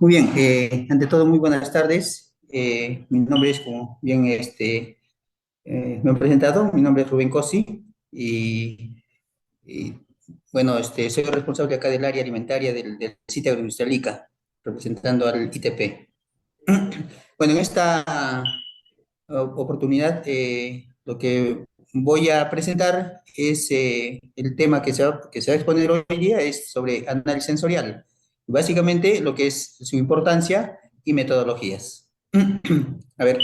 Muy bien, ante todo, muy buenas tardes. Mi nombre es, como bien me han presentado, mi nombre es Rubén Cosi y, bueno, soy responsable acá del área alimentaria del sitio agroindustrial ICA, representando al ITP. Bueno, en esta oportunidad, lo que voy a presentar es el tema que se va a exponer hoy día es sobre análisis sensorial. Básicamente, lo que es su importancia y metodologías. A ver,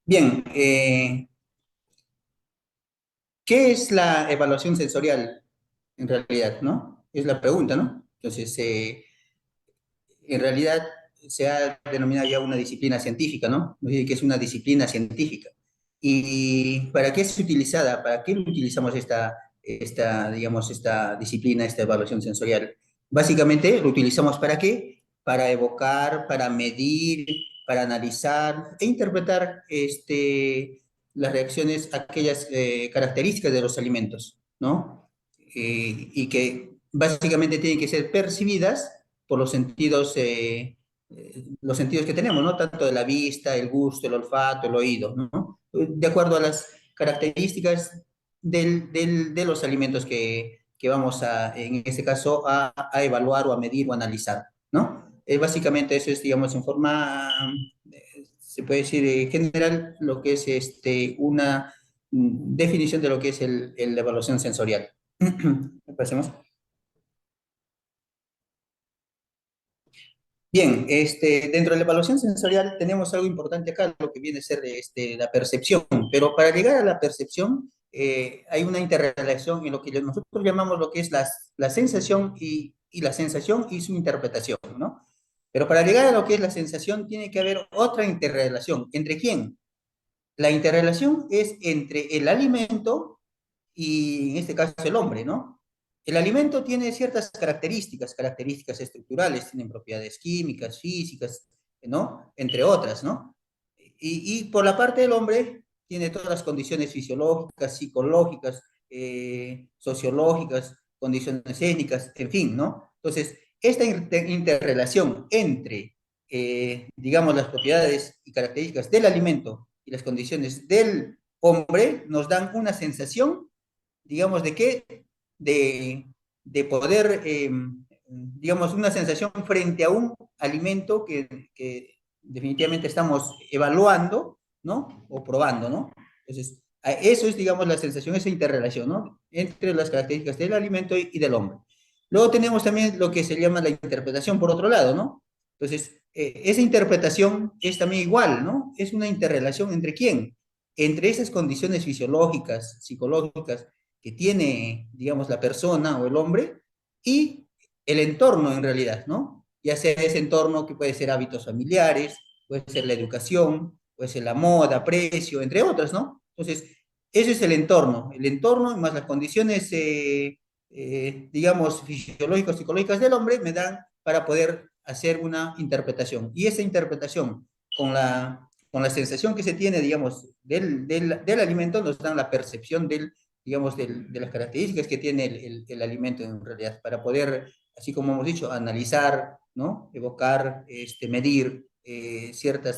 bien, ¿qué es la evaluación sensorial en realidad, no? Es la pregunta, ¿no? Entonces, en realidad se ha denominado ya una disciplina científica, ¿no? Es decir, que es una disciplina científica. ¿Y para qué es utilizada? ¿Para qué utilizamos digamos, esta disciplina, esta evaluación sensorial? Básicamente, ¿lo utilizamos para qué? Para evocar, para medir, para analizar e interpretar las reacciones, aquellas características de los alimentos, ¿no? Y que básicamente tienen que ser percibidas por los sentidos que tenemos, ¿no? Tanto de la vista, el gusto, el olfato, el oído, ¿no? De acuerdo a las características de los alimentos que vamos en este caso, a evaluar o a medir o analizar, ¿no? Básicamente eso es, digamos, en forma, se puede decir, general, lo que es una definición de lo que es la evaluación sensorial. Pasemos. Bien, dentro de la evaluación sensorial tenemos algo importante acá, lo que viene a ser la percepción, pero para llegar a la percepción hay una interrelación en lo que nosotros llamamos lo que es la sensación y la sensación y su interpretación, ¿no? Pero para llegar a lo que es la sensación tiene que haber otra interrelación. ¿Entre quién? La interrelación es entre el alimento y en este caso el hombre, ¿no? El alimento tiene ciertas características estructurales, tienen propiedades químicas, físicas, ¿no? Entre otras, ¿no? Y por la parte del hombre tiene todas las condiciones fisiológicas, psicológicas, sociológicas, condiciones étnicas, en fin, ¿no? Entonces, esta interrelación entre, digamos, las propiedades y características del alimento y las condiciones del hombre nos dan una sensación, digamos, ¿de qué? De poder, digamos, una sensación frente a un alimento que definitivamente estamos evaluando, ¿no? O probando, ¿no? Entonces, eso es, digamos, la sensación, esa interrelación, ¿no? Entre las características del alimento y del hombre. Luego tenemos también lo que se llama la interpretación por otro lado, ¿no? Entonces, esa interpretación es también igual, ¿no? Es una interrelación entre quién? Entre esas condiciones fisiológicas, psicológicas, que tiene, digamos, la persona o el hombre y el entorno en realidad, ¿no? Ya sea ese entorno que puede ser hábitos familiares, puede ser la educación, puede ser la moda, precio, entre otras, ¿no? Entonces, ese es el entorno más las condiciones, digamos, fisiológicas, psicológicas del hombre me dan para poder hacer una interpretación. Y esa interpretación con la sensación que se tiene, digamos, del alimento, nos dan la percepción digamos, de las características que tiene el alimento en realidad, para poder, así como hemos dicho, analizar, ¿no? Evocar, medir ciertas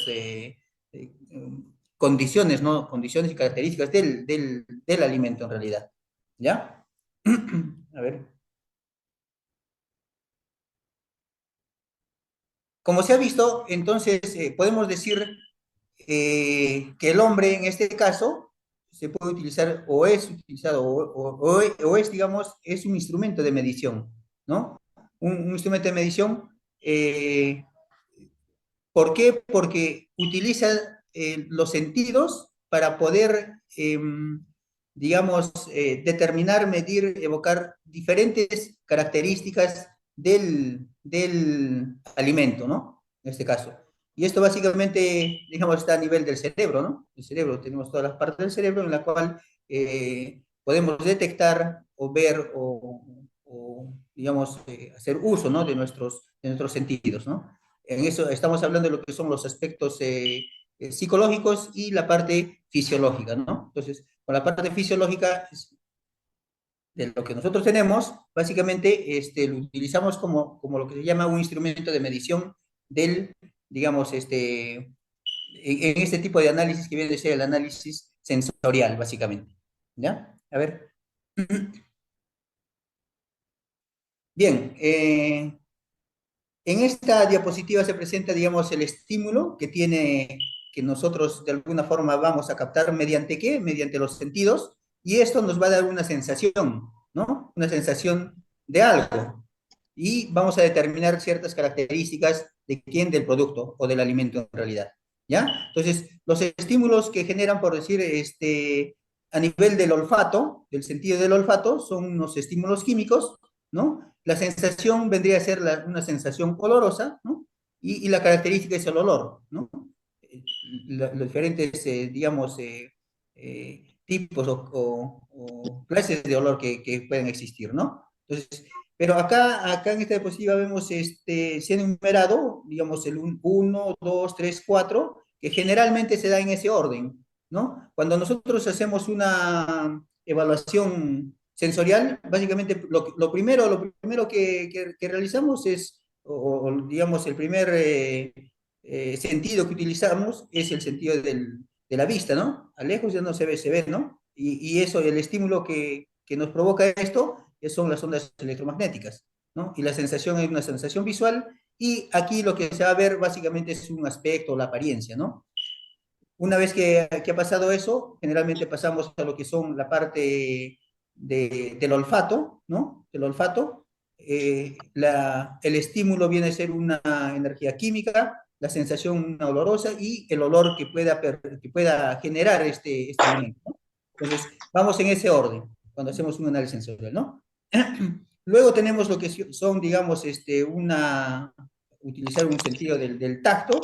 condiciones, ¿no? Condiciones y características del alimento en realidad. ¿Ya? A ver. Como se ha visto, entonces podemos decir que el hombre en este caso se puede utilizar o es utilizado o es, digamos, es un instrumento de medición, ¿no? Un instrumento de medición, ¿por qué? Porque utiliza los sentidos para poder, digamos, determinar, medir, evocar diferentes características del alimento, ¿no? En este caso. Y esto básicamente, digamos, está a nivel del cerebro, ¿no? El cerebro, tenemos todas las partes del cerebro en la cual podemos detectar o ver digamos, hacer uso, ¿no? De nuestros sentidos, ¿no? En eso estamos hablando de lo que son los aspectos psicológicos y la parte fisiológica, ¿no? Entonces, con la parte fisiológica, de lo que nosotros tenemos, básicamente lo utilizamos como lo que se llama un instrumento de medición del, digamos, en este tipo de análisis que viene a ser el análisis sensorial, básicamente. ¿Ya? A ver. Bien, en esta diapositiva se presenta, digamos, el estímulo que nosotros de alguna forma vamos a captar mediante qué, mediante los sentidos, y esto nos va a dar una sensación, ¿no? Una sensación de algo. Y vamos a determinar ciertas características de quién, del producto o del alimento en realidad, ¿ya? Entonces, los estímulos que generan, por decir, a nivel del olfato, del sentido del olfato, son unos estímulos químicos, ¿no? La sensación vendría a ser una sensación olorosa, ¿no? Y la característica es el olor, ¿no? Los diferentes, digamos, tipos o clases de olor que pueden existir, ¿no? Entonces, pero acá en esta diapositiva vemos, se ha enumerado, digamos, el 1, 2, 3, 4, que generalmente se da en ese orden, ¿no? Cuando nosotros hacemos una evaluación sensorial, básicamente lo primero que realizamos es, digamos, el primer sentido que utilizamos es el sentido de la vista, ¿no? A lejos ya no se ve, ¿no? Y eso, el estímulo que nos provoca esto son las ondas electromagnéticas, ¿no? Y la sensación es una sensación visual, y aquí lo que se va a ver básicamente es un aspecto, la apariencia, ¿no? Una vez que ha pasado eso, generalmente pasamos a lo que son la parte del olfato, ¿no? Del olfato. El estímulo viene a ser una energía química, la sensación una olorosa y el olor que pueda generar este alimento, ¿no? Entonces, vamos en ese orden cuando hacemos un análisis sensorial, ¿no? Luego tenemos lo que son, digamos, utilizar un sentido del tacto,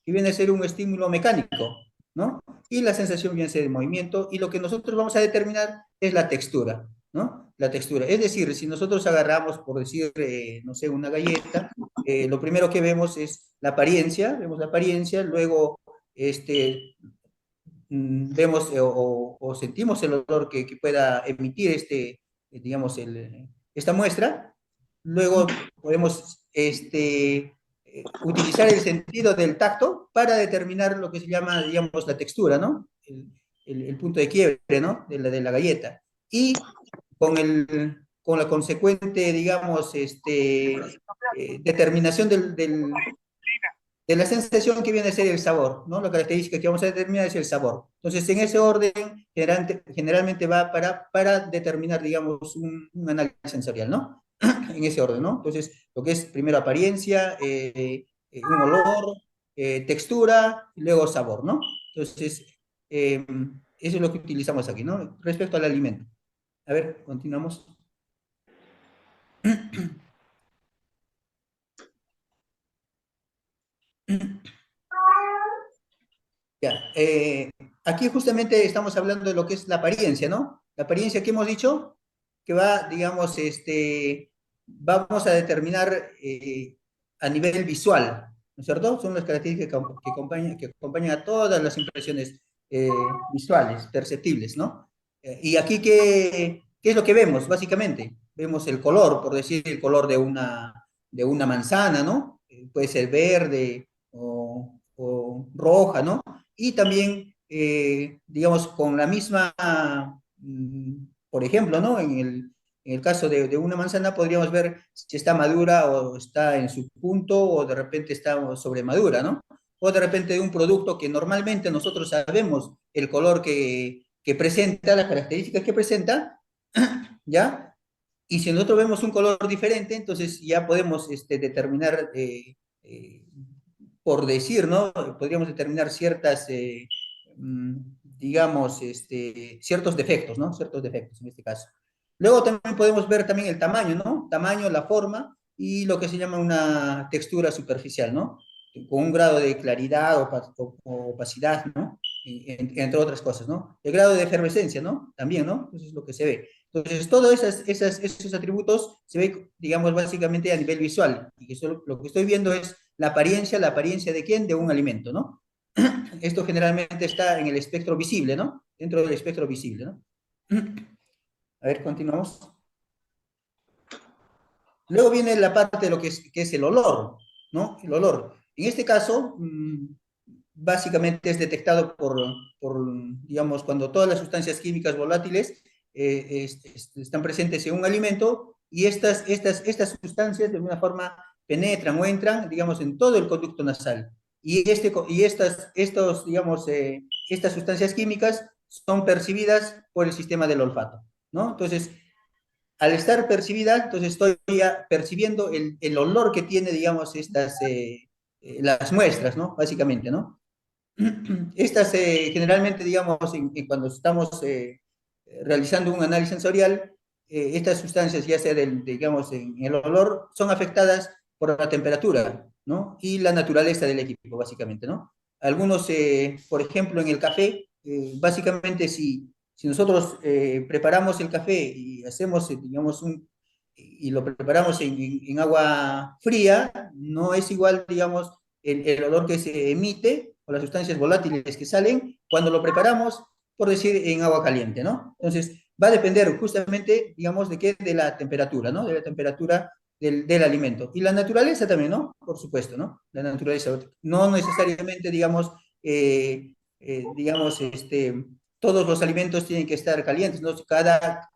que viene a ser un estímulo mecánico, ¿no? Y la sensación viene a ser el movimiento, y lo que nosotros vamos a determinar es la textura, ¿no? La textura. Es decir, si nosotros agarramos, por decir, no sé, una galleta, lo primero que vemos es vemos la apariencia, luego vemos o sentimos el olor que pueda emitir digamos, esta muestra. Luego podemos utilizar el sentido del tacto para determinar lo que se llama, digamos, la textura, ¿no? El punto de quiebre, ¿no? De la galleta. Y con la consecuente, digamos, determinación de la sensación que viene a ser el sabor, ¿no? La característica que vamos a determinar es el sabor. Entonces, en ese orden, generalmente va para determinar, digamos, un análisis sensorial, ¿no? En ese orden, ¿no? Entonces, lo que es primero apariencia, un olor, textura, y luego sabor, ¿no? Entonces, eso es lo que utilizamos aquí, ¿no? Respecto al alimento. A ver, continuamos. Ya, aquí justamente estamos hablando de lo que es la apariencia, ¿no? La apariencia que hemos dicho, que va, digamos, vamos a determinar a nivel visual, ¿no es cierto? Son las características que acompañan a todas las impresiones visuales, perceptibles, ¿no? Y aquí, ¿qué es lo que vemos, básicamente? Vemos el color, por decir, el color de una manzana, ¿no? Puede ser verde o roja, ¿no? Y también, digamos, con la misma, por ejemplo, ¿no? En el caso de una manzana podríamos ver si está madura o está en su punto o de repente está sobremadura, ¿no? O de repente de un producto que normalmente nosotros sabemos el color que presenta, las características que presenta, ¿ya? Y si nosotros vemos un color diferente, entonces ya podemos determinar, por decir, ¿no? Podríamos determinar mm, digamos, ciertos defectos, ¿no? Ciertos defectos en este caso. Luego también podemos ver también el tamaño, ¿no? Tamaño, la forma y lo que se llama una textura superficial, ¿no? Con un grado de claridad o opacidad, ¿no? Entre otras cosas, ¿no? El grado de efervescencia, ¿no? También, ¿no? Eso es lo que se ve. Entonces, todos esos atributos se ve, digamos, básicamente a nivel visual. Y eso, lo que estoy viendo es ¿la apariencia de quién? De un alimento, ¿no? Esto generalmente está en el espectro visible, ¿no? Dentro del espectro visible, ¿no? A ver, continuamos. Luego viene la parte de lo que es el olor, ¿no? El olor. En este caso, básicamente es detectado por, digamos, cuando todas las sustancias químicas volátiles están presentes en un alimento y estas sustancias de alguna forma penetran o entran, digamos, en todo el conducto nasal. Digamos, estas sustancias químicas son percibidas por el sistema del olfato, ¿no? Entonces, al estar percibida, entonces estoy ya percibiendo el olor que tiene, digamos, las muestras, ¿no? Básicamente, ¿no? Estas generalmente, digamos, cuando estamos realizando un análisis sensorial, estas sustancias, ya sea digamos, en el olor, son afectadas por la temperatura, ¿no? Y la naturaleza del equipo, básicamente, ¿no? Algunos, por ejemplo, en el café, básicamente si nosotros preparamos el café y hacemos, digamos, y lo preparamos en agua fría, no es igual, digamos, el olor que se emite o las sustancias volátiles que salen cuando lo preparamos, por decir, en agua caliente, ¿no? Entonces, va a depender justamente, digamos, de qué, de la temperatura, ¿no? De la temperatura del alimento. Y la naturaleza también, ¿no? Por supuesto, ¿no? La naturaleza. No necesariamente, digamos, todos los alimentos tienen que estar calientes, ¿no? Cada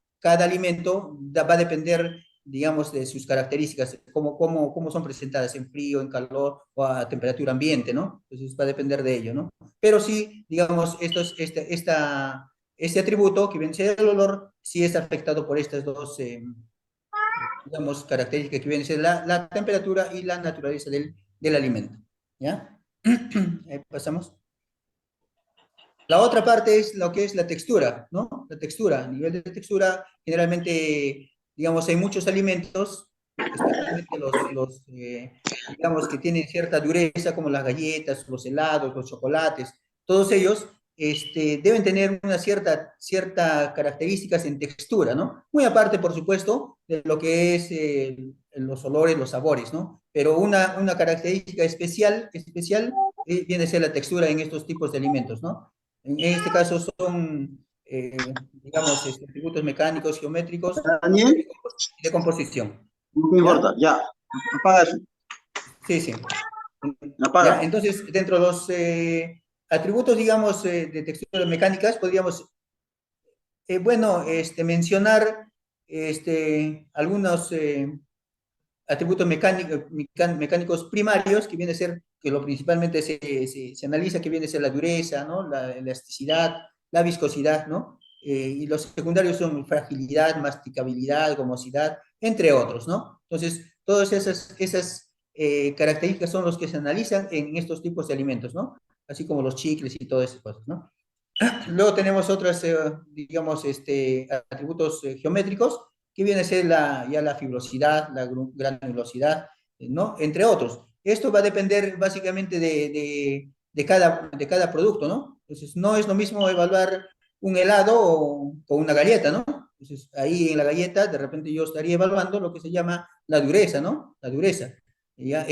alimento va a depender, digamos, de sus características, cómo son presentadas en frío, en calor o a temperatura ambiente, ¿no? Entonces va a depender de ello, ¿no? Pero sí, digamos, este atributo que viene a ser el olor, sí es afectado por estas dos, digamos, características que vienen a ser la temperatura y la naturaleza del alimento, ¿ya? Pasamos. La otra parte es lo que es la textura, ¿no? La textura. A nivel de textura, generalmente, digamos, hay muchos alimentos, especialmente digamos, que tienen cierta dureza, como las galletas, los helados, los chocolates, todos ellos deben tener una cierta características en textura, ¿no? Muy aparte, por supuesto, de lo que es los olores, los sabores, ¿no? Pero una característica especial viene a ser la textura en estos tipos de alimentos, ¿no? En este caso son, digamos, atributos mecánicos, geométricos Daniel, y de composición. no me importa, ¿Ya? ya, apaga eso, Sí, sí. ¿Ya? apaga. Entonces, dentro de los atributos, digamos, de texturas mecánicas, podríamos, bueno, mencionar algunos atributos mecánicos primarios, que viene a ser, que lo principalmente se analiza, que viene a ser la dureza, ¿no? La elasticidad, la viscosidad, ¿no? Y los secundarios son fragilidad, masticabilidad, gomosidad, entre otros, ¿no? Entonces, todas esas características son los que se analizan en estos tipos de alimentos, ¿no? Así como los chicles y todas esas cosas, ¿no? Luego tenemos otros, digamos, atributos geométricos, que viene a ser ya la fibrosidad, la granulosidad, ¿no? Entre otros. Esto va a depender básicamente de cada producto, ¿no? Entonces, no es lo mismo evaluar un helado o una galleta, ¿no? Entonces, ahí en la galleta, de repente yo estaría evaluando lo que se llama la dureza, ¿no? La dureza. Ya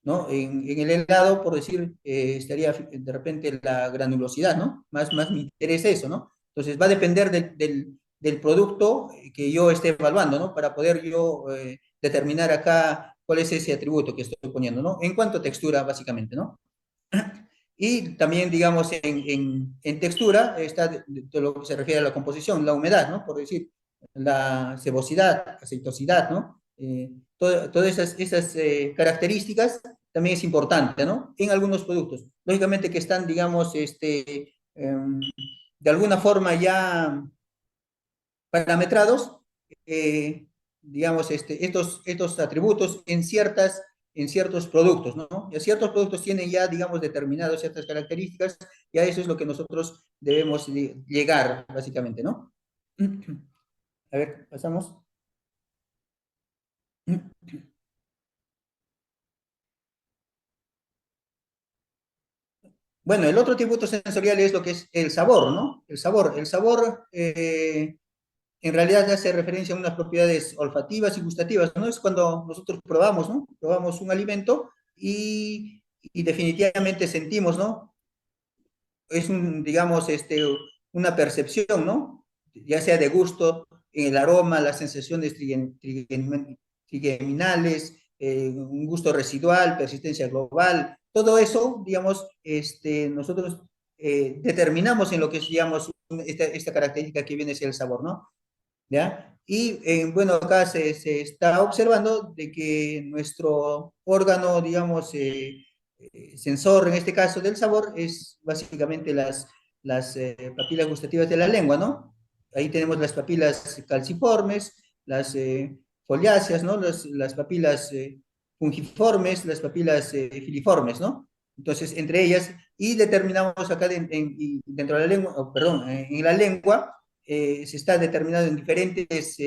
¿no? En el helado, por decir, estaría de repente la granulosidad, ¿no? Más me interesa eso, ¿no? Entonces va a depender del producto que yo esté evaluando, ¿no? Para poder yo determinar acá cuál es ese atributo que estoy poniendo, ¿no? En cuanto a textura, básicamente, ¿no? Y también, digamos, en textura está de lo que se refiere a la composición, la humedad, ¿no? Por decir, la sebosidad, aceitosidad, ¿no? Todas esas características también es importante, ¿no? En algunos productos. Lógicamente que están, digamos, de alguna forma ya parametrados, eh, digamos, estos atributos en ciertos productos, ¿no? Y ciertos productos tienen ya, digamos, determinadas ciertas características, y a eso es lo que nosotros debemos llegar, básicamente, ¿no? A ver, pasamos. Bueno, el otro atributo sensorial es lo que es el sabor, ¿no? El sabor, en realidad hace referencia a unas propiedades olfativas y gustativas, ¿no? Es cuando nosotros probamos, ¿no? Probamos un alimento y definitivamente sentimos, ¿no? Es digamos, una percepción, ¿no? Ya sea de gusto, el aroma, las sensaciones trigeminales, un gusto residual, persistencia global, todo eso, digamos, nosotros determinamos en lo que es, digamos, esta característica que viene a ser el sabor, ¿no? ¿Ya? Y bueno, acá se está observando de que nuestro órgano, digamos, sensor en este caso del sabor es básicamente las papilas gustativas de la lengua, ¿no? Ahí tenemos las papilas calciformes, las foliáceas, ¿no? Las papilas fungiformes, las papilas filiformes, ¿no? Entonces, entre ellas, y determinamos acá dentro de la lengua, oh, perdón, en la lengua, se está determinado en diferentes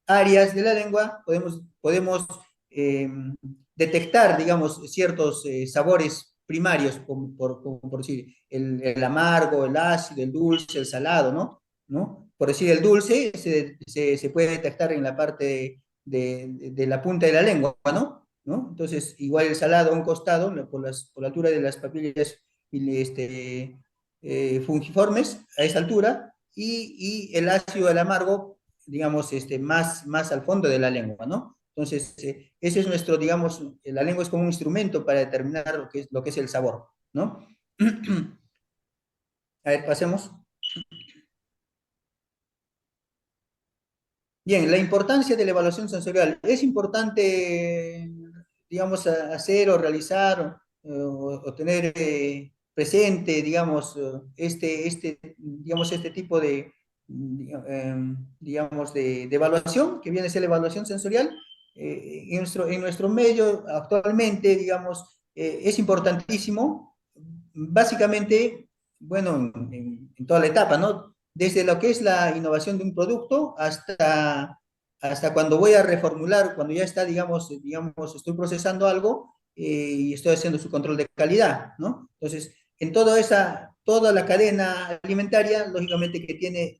áreas de la lengua, podemos eh, detectar, digamos, ciertos sabores primarios, como por decir, el amargo, el ácido, el dulce, el salado, ¿no? ¿No? Por decir, el dulce se puede detectar en la parte de la punta de la lengua, ¿no? ¿No? Entonces, igual el salado a un costado, por la altura de las papillas fungiformes, a esa altura, y el ácido, el amargo, digamos, más al fondo de la lengua, ¿no? Entonces, ese es nuestro, digamos, la lengua es como un instrumento para determinar lo que es el sabor, ¿no? A ver, pasemos. Bien, la importancia de la evaluación sensorial. Es importante, digamos, hacer o realizar o tener presente, digamos, digamos, este tipo de, digamos, de evaluación, que viene a ser la evaluación sensorial. En nuestro medio actualmente, digamos, es importantísimo, básicamente, bueno, en toda la etapa, ¿no? Desde lo que es la innovación de un producto hasta cuando voy a reformular, cuando ya está, digamos, estoy procesando algo y estoy haciendo su control de calidad, ¿no? Entonces, en toda la cadena alimentaria, lógicamente que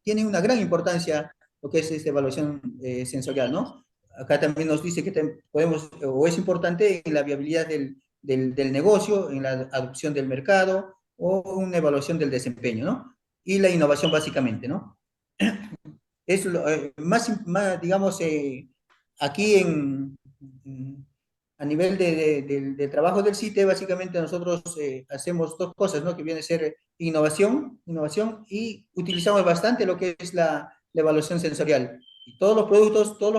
tiene una gran importancia lo que es esta evaluación sensorial, ¿no? Acá también nos dice que podemos, o es importante en la viabilidad del negocio, en la adopción del mercado o una evaluación del desempeño, ¿no? Y la innovación básicamente, ¿no? Es más digamos, aquí a nivel del trabajo del CITE, básicamente nosotros hacemos dos cosas, ¿no? Que viene a ser innovación y utilizamos bastante lo que es la evaluación sensorial. Y todos los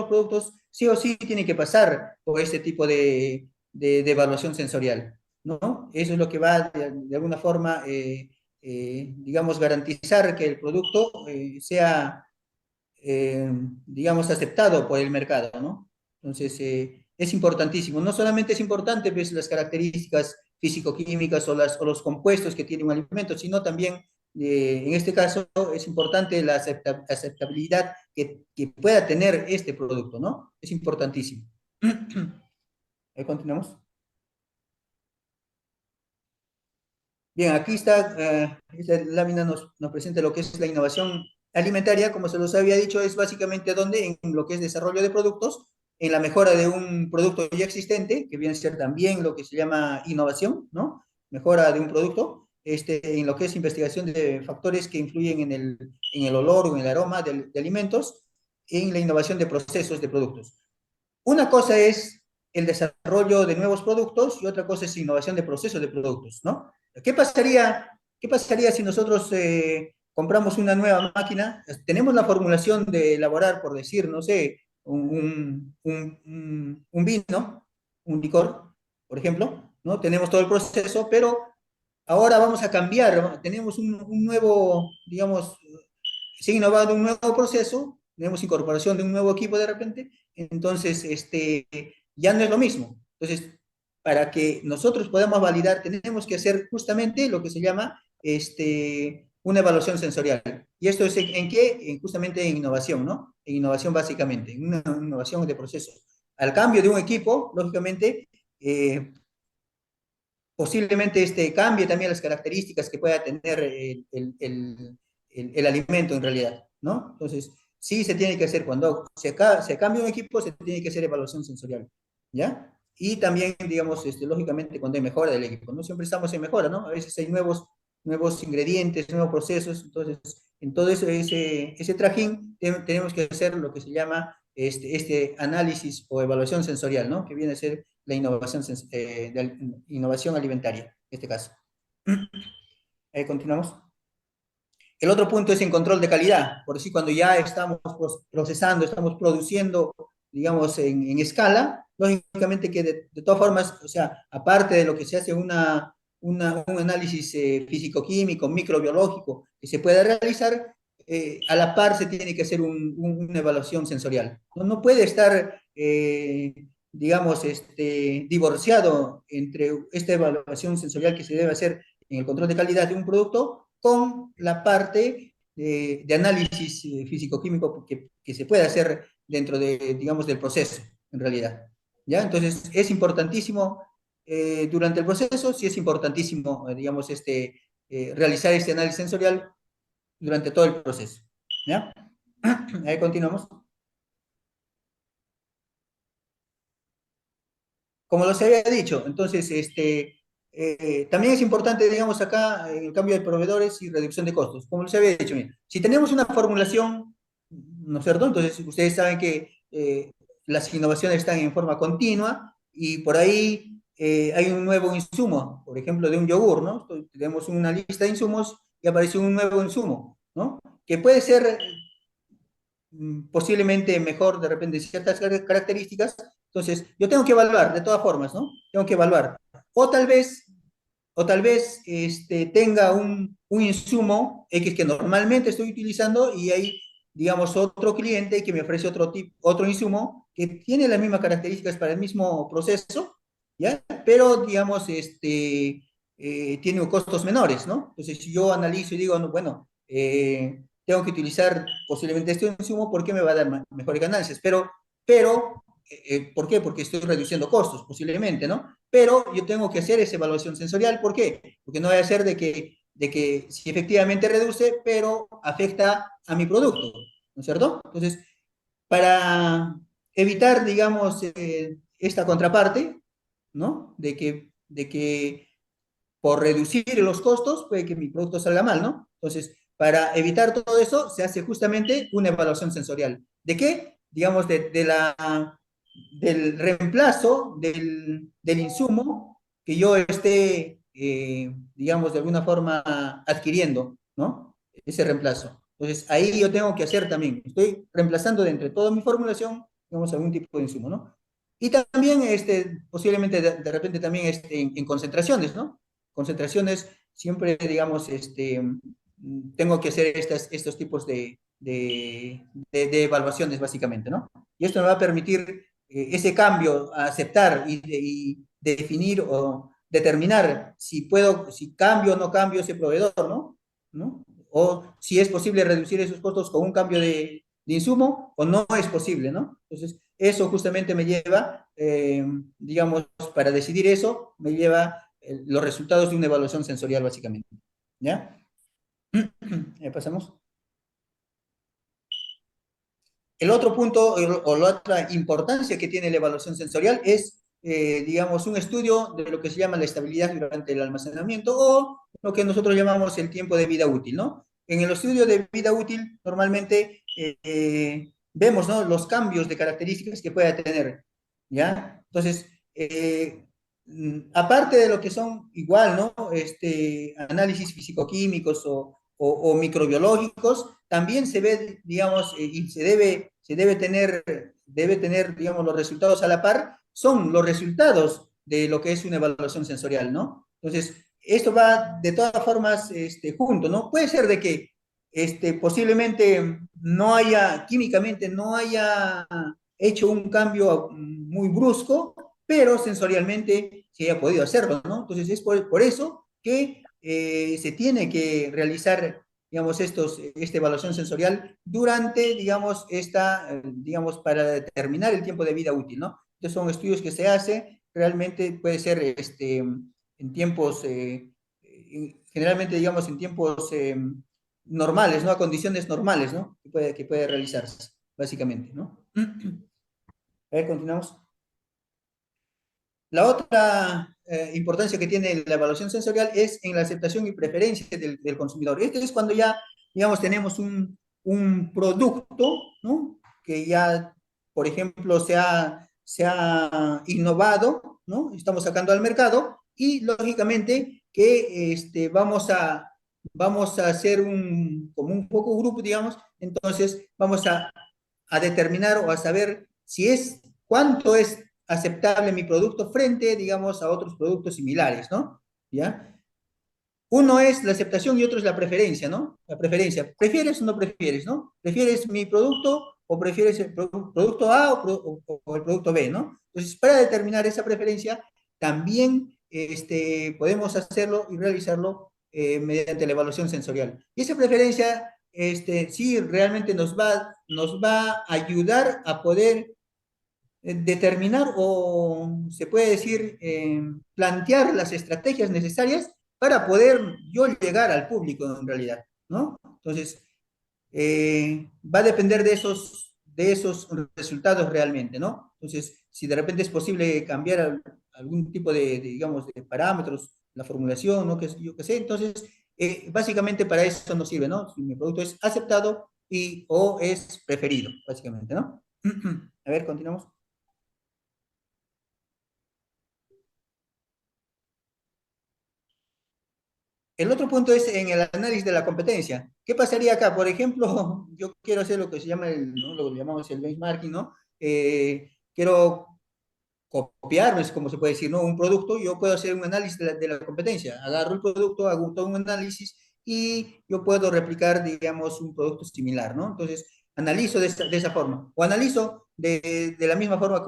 productos sí o sí tienen que pasar por este tipo de evaluación sensorial, ¿no? Eso es lo que va de alguna forma, digamos, garantizar que el producto sea digamos, aceptado por el mercado, ¿no? Entonces, es importantísimo. No solamente es importante pues, las características físico-químicas o los compuestos que tiene un alimento, sino también, en este caso, es importante la aceptabilidad que pueda tener este producto, ¿no? Es importantísimo. Ahí continuamos. Bien, aquí está, esta lámina nos presenta lo que es la innovación alimentaria, como se los había dicho, es básicamente donde en lo que es desarrollo de productos, en la mejora de un producto ya existente, que viene a ser también lo que se llama innovación, ¿no? Mejora de un producto, en lo que es investigación de factores que influyen en el olor o en el aroma de alimentos, en la innovación de procesos de productos. Una cosa es el desarrollo de nuevos productos y otra cosa es innovación de procesos de productos, ¿no? Qué pasaría si nosotros compramos una nueva máquina? Tenemos la formulación de elaborar, por decir, no sé, un vino, un licor, por ejemplo, ¿no? Tenemos todo el proceso, pero ahora vamos a cambiar, ¿no? Tenemos un nuevo, digamos, se ha innovado un nuevo proceso, tenemos incorporación de un nuevo equipo de repente, entonces ya no es lo mismo. Entonces, para que nosotros podamos validar, tenemos que hacer justamente lo que se llama una evaluación sensorial. ¿Y esto es en qué? Justamente en innovación, ¿no? En innovación básicamente, en una innovación de proceso. Al cambio de un equipo, lógicamente, posiblemente cambie también las características que pueda tener el alimento en realidad, ¿no? Entonces, sí se tiene que hacer, cuando se cambia un equipo, se tiene que hacer evaluación sensorial, ¿ya? Y también, digamos, lógicamente cuando hay mejora del equipo, ¿no? Siempre estamos en mejora, ¿no? A veces hay nuevos ingredientes, nuevos procesos, entonces, en todo ese trajín tenemos que hacer lo que se llama este análisis o evaluación sensorial, ¿no? Que viene a ser la innovación, innovación alimentaria, en este caso. Continuamos. El otro punto es en control de calidad, por decir, cuando ya estamos procesando, estamos produciendo, digamos, en escala, lógicamente que de todas formas, o sea, aparte de lo que se hace un análisis físico-químico, microbiológico, que se puede realizar, a la par se tiene que hacer una evaluación sensorial. No, no puede estar, digamos, divorciado entre esta evaluación sensorial que se debe hacer en el control de calidad de un producto con la parte de análisis físico-químico que se puede hacer dentro de, digamos, del proceso, en realidad. ¿Ya? Entonces, es importantísimo durante el proceso, sí es importantísimo, digamos, realizar este análisis sensorial durante todo el proceso. ¿Ya? Ahí continuamos. Como los había dicho, entonces, también es importante, digamos, acá, el cambio de proveedores y reducción de costos. Como les había dicho, mira, si tenemos una formulación, ¿no es cierto? Entonces, ustedes saben que las innovaciones están en forma continua y por ahí hay un nuevo insumo, por ejemplo, de un yogur, ¿no? Tenemos una lista de insumos y aparece un nuevo insumo, ¿no? Que puede ser posiblemente mejor de repente ciertas características. Entonces, yo tengo que evaluar de todas formas, ¿no? Tengo que evaluar. O tal vez, tenga un insumo X que normalmente estoy utilizando y hay, digamos, otro cliente que me ofrece otro insumo que tiene las mismas características para el mismo proceso, ¿ya? Pero, digamos, tiene costos menores, ¿no? Entonces, si yo analizo y digo, no, bueno, tengo que utilizar posiblemente este insumo porque me va a dar mejores ganancias, pero ¿por qué? Porque estoy reduciendo costos, posiblemente, ¿no? Pero yo tengo que hacer esa evaluación sensorial, ¿por qué? Porque no va a ser de que si efectivamente reduce, pero afecta a mi producto, ¿no es cierto? Entonces, para evitar, digamos, esta contraparte, ¿no? De que por reducir los costos, puede que mi producto salga mal, ¿no? Entonces, para evitar todo eso, se hace justamente una evaluación sensorial. ¿De qué? Digamos, del reemplazo del insumo que yo esté, digamos, de alguna forma adquiriendo, ¿no? Ese reemplazo. Entonces, ahí yo tengo que hacer también, estoy reemplazando de entre toda mi formulación, digamos, algún tipo de insumo, ¿no? Y también, posiblemente, de repente también en concentraciones, ¿no? Concentraciones, siempre, digamos, tengo que hacer estos tipos de evaluaciones, básicamente, ¿no? Y esto me va a permitir ese cambio, a aceptar y definir o determinar si cambio o no cambio ese proveedor, ¿no? ¿No? O si es posible reducir esos costos con un cambio de insumo o no es posible, ¿no? Entonces, eso justamente me lleva, digamos, para decidir eso, me lleva los resultados de una evaluación sensorial, básicamente. ¿Ya? Pasamos. El otro punto o la otra importancia que tiene la evaluación sensorial es, digamos, un estudio de lo que se llama la estabilidad durante el almacenamiento o lo que nosotros llamamos el tiempo de vida útil, ¿no? En el estudio de vida útil, normalmente vemos, ¿no? Los cambios de características que pueda tener, ¿ya? Entonces, aparte de lo que son igual, ¿no? Análisis físico-químicos o microbiológicos, también se ve, digamos, y debe tener, digamos, los resultados a la par, son los resultados de lo que es una evaluación sensorial, ¿no? Entonces, esto va de todas formas junto, ¿no? Puede ser de que posiblemente químicamente no haya hecho un cambio muy brusco, pero sensorialmente se haya podido hacerlo, ¿no? Entonces, es por eso que se tiene que realizar, digamos, esta evaluación sensorial durante, digamos, para determinar el tiempo de vida útil, ¿no? Estos son estudios que se hacen, realmente puede ser en tiempos, generalmente, digamos, en tiempos normales, ¿no? A condiciones normales, ¿no? Que puede realizarse, básicamente, ¿no? A ver, continuamos. La otra importancia que tiene la evaluación sensorial es en la aceptación y preferencia del consumidor. Este es cuando ya, digamos, tenemos un producto, ¿no? Que ya por ejemplo, se ha innovado, ¿no? Estamos sacando al mercado y lógicamente que vamos a hacer como un poco grupo, digamos, entonces vamos a determinar o a saber si es, cuánto es aceptable mi producto frente, digamos, a otros productos similares, ¿no? ¿Ya? Uno es la aceptación y otro es la preferencia, ¿no? La preferencia. ¿Prefieres o no prefieres, no? ¿Prefieres mi producto o prefieres el producto A o el producto B, ¿no? Entonces, para determinar esa preferencia, también podemos hacerlo y realizarlo mediante la evaluación sensorial. Y esa preferencia, sí, realmente nos va a ayudar a poder determinar o se puede decir plantear las estrategias necesarias para poder yo llegar al público en realidad, ¿no? Entonces, va a depender de esos resultados realmente, ¿no? Entonces, si de repente es posible cambiar algún tipo digamos, de parámetros, la formulación, ¿no? Que yo qué sé, entonces, básicamente para eso nos sirve, ¿no? Si mi producto es aceptado o es preferido, básicamente, ¿no? A ver, continuamos. El otro punto es en el análisis de la competencia. ¿Qué pasaría acá? Por ejemplo, yo quiero hacer lo que se llama ¿no? Lo que llamamos el benchmarking, ¿no? Quiero copiar, es como se puede decir, ¿no? Un producto, yo puedo hacer un análisis de la competencia. Agarro el producto, hago todo un análisis y yo puedo replicar, digamos, un producto similar, ¿no? Entonces, analizo de esa forma. O analizo de la misma forma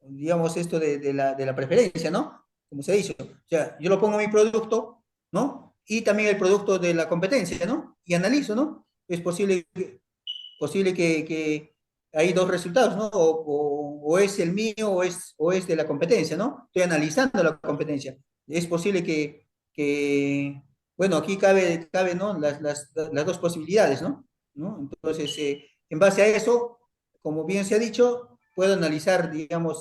digamos, esto de la preferencia, ¿no? Como se dice. O sea, yo lo pongo en mi producto, ¿no? Y también el producto de la competencia, ¿no? Y analizo, ¿no? Es posible que hay dos resultados, ¿no? O es el mío o es de la competencia, ¿no? Estoy analizando la competencia. Es posible bueno, aquí cabe ¿no? Las dos posibilidades, ¿no? ¿No? Entonces, en base a eso, como bien se ha dicho, puedo analizar, digamos,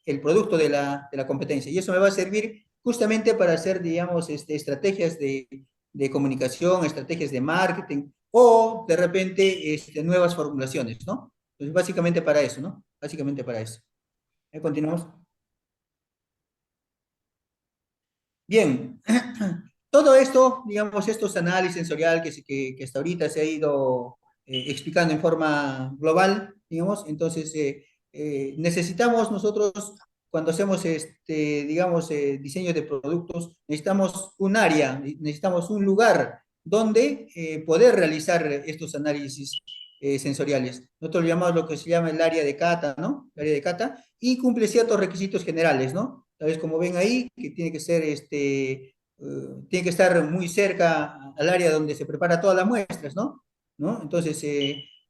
el producto de la competencia. Y eso me va a servir justamente para hacer, digamos, estrategias de comunicación, estrategias de marketing, o de repente nuevas formulaciones, ¿no? Entonces, básicamente para eso, ¿no? Básicamente para eso. Continuamos. Bien, todo esto, digamos, estos análisis sensorial que hasta ahorita se ha ido explicando en forma global, digamos, entonces necesitamos nosotros, cuando hacemos, digamos, diseño de productos, necesitamos un área, necesitamos un lugar donde poder realizar estos análisis sensoriales. Nosotros lo llamamos lo que se llama el área de cata, ¿no? El área de cata, y cumple ciertos requisitos generales, ¿no? Tal vez como ven ahí, que tiene que ser tiene que estar muy cerca al área donde se prepara todas las muestras, ¿no? ¿No? Entonces,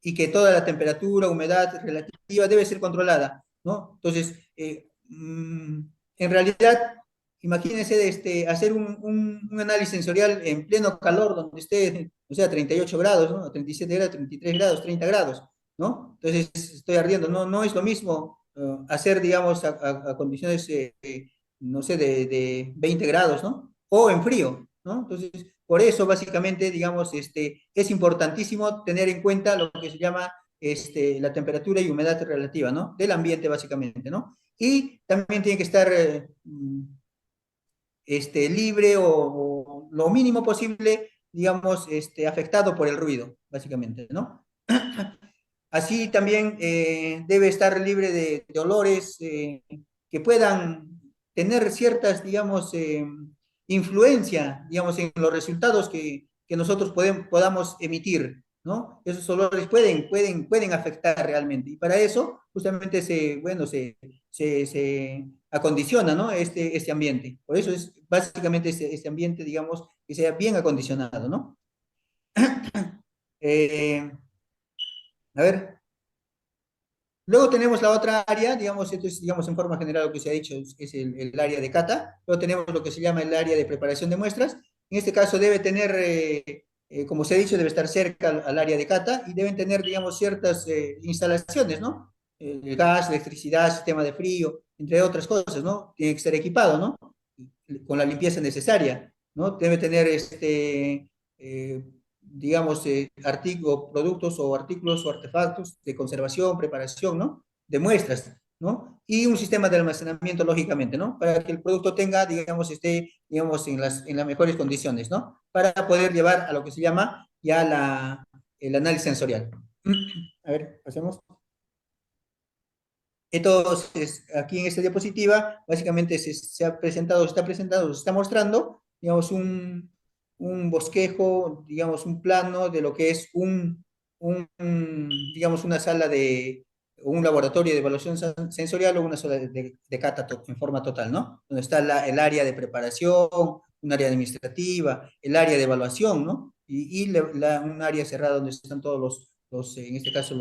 y que toda la temperatura, humedad relativa debe ser controlada, ¿no? Entonces, en realidad, imagínense hacer un análisis sensorial en pleno calor, donde esté, o sea, 38 grados, ¿no? 37 grados, 33 grados, 30 grados, ¿no? Entonces, estoy ardiendo, no es lo mismo hacer, digamos, a condiciones, no sé, de 20 grados, ¿no? O en frío, ¿no? Entonces, por eso, básicamente, digamos, es importantísimo tener en cuenta lo que se llama la temperatura y humedad relativa, ¿no? Del ambiente, básicamente, ¿no? Y también tiene que estar libre o lo mínimo posible, digamos, afectado por el ruido, básicamente, ¿no? Así también debe estar libre de olores que puedan tener ciertas, digamos, influencia, digamos, en los resultados que nosotros podamos emitir, ¿no? Esos olores pueden afectar realmente. Y para eso, justamente, bueno, se acondiciona, ¿no? Este ambiente. Por eso es básicamente este ambiente, digamos, que sea bien acondicionado, ¿no? Eh, a ver. Luego tenemos la otra área, digamos, esto es, digamos, en forma general lo que se ha dicho es el área de cata. Luego tenemos lo que se llama el área de preparación de muestras. En este caso debe tener, como se ha dicho, debe estar cerca al área de cata y deben tener, digamos, ciertas instalaciones, ¿no? El gas, electricidad, sistema de frío, entre otras cosas, ¿no? Tiene que estar equipado, ¿no? Con la limpieza necesaria, ¿no? Debe tener, eh, digamos, productos o artículos o artefactos de conservación, preparación, ¿no? De muestras, ¿no? Y un sistema de almacenamiento, lógicamente, ¿no? Para que el producto tenga, digamos, esté, digamos, en las mejores condiciones, ¿no? Para poder llevar a lo que se llama ya el análisis sensorial. A ver, pasemos. Entonces, aquí en esta diapositiva, básicamente se ha presentado, está presentado, se está mostrando, digamos, un bosquejo, digamos, un plano de lo que es digamos, una sala de, un laboratorio de evaluación sensorial o una sala de cata en forma total, ¿no? Donde está el área de preparación, un área administrativa, el área de evaluación, ¿no? Un área cerrada donde están todos en este caso,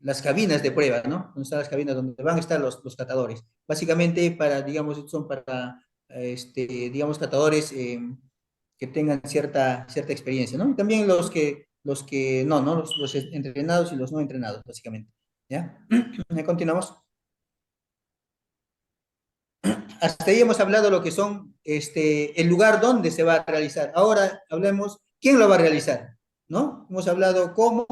las cabinas de prueba, ¿no? Donde están las cabinas donde van a estar los catadores. Básicamente para, digamos, son para, digamos, catadores que tengan cierta experiencia, ¿no? Y también no, los entrenados y los no entrenados, básicamente. ¿Ya? Continuamos. Hasta ahí hemos hablado lo que son el lugar donde se va a realizar. Ahora hablemos quién lo va a realizar, ¿no? Hemos hablado cómo,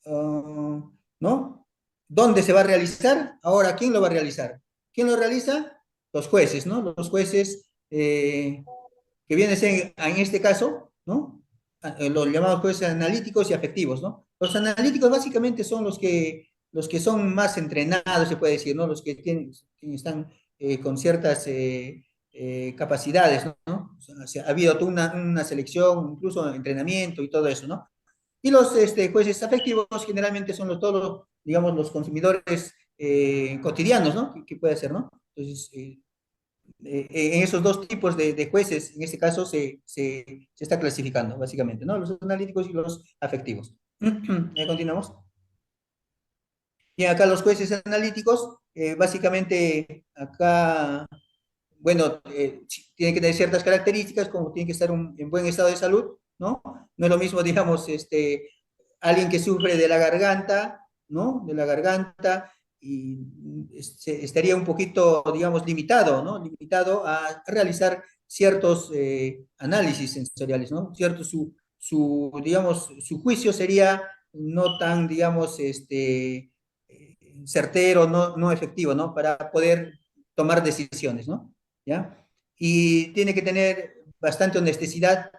¿no? ¿Dónde se va a realizar? Ahora, ¿quién lo va a realizar? ¿Quién lo realiza? Los jueces, ¿no? Los jueces que vienen a ser, en este caso, ¿no? Los llamados jueces analíticos y afectivos, ¿no? Los analíticos básicamente son los que son más entrenados, se puede decir, ¿no? Los que están con ciertas capacidades, ¿no? O sea, ha habido toda una selección, incluso entrenamiento y todo eso, ¿no? Y los jueces afectivos generalmente son todos, digamos, los consumidores cotidianos, ¿no? Que puede ser, ¿no? Entonces, en esos dos tipos de jueces, en este caso, se está clasificando, básicamente, ¿no? Los analíticos y los afectivos. Continuamos. Y acá los jueces analíticos, básicamente, acá bueno, tiene que tener ciertas características, como tiene que estar en buen estado de salud, ¿no? No es lo mismo, digamos, alguien que sufre de la garganta, ¿no? De la garganta y estaría un poquito, digamos, limitado, ¿no? Limitado a realizar ciertos análisis sensoriales, ¿no? Cierto, digamos, su juicio sería no tan, digamos, certero, no efectivo, ¿no? Para poder tomar decisiones, ¿no? ¿Ya? Y tiene que tener bastante honestidad,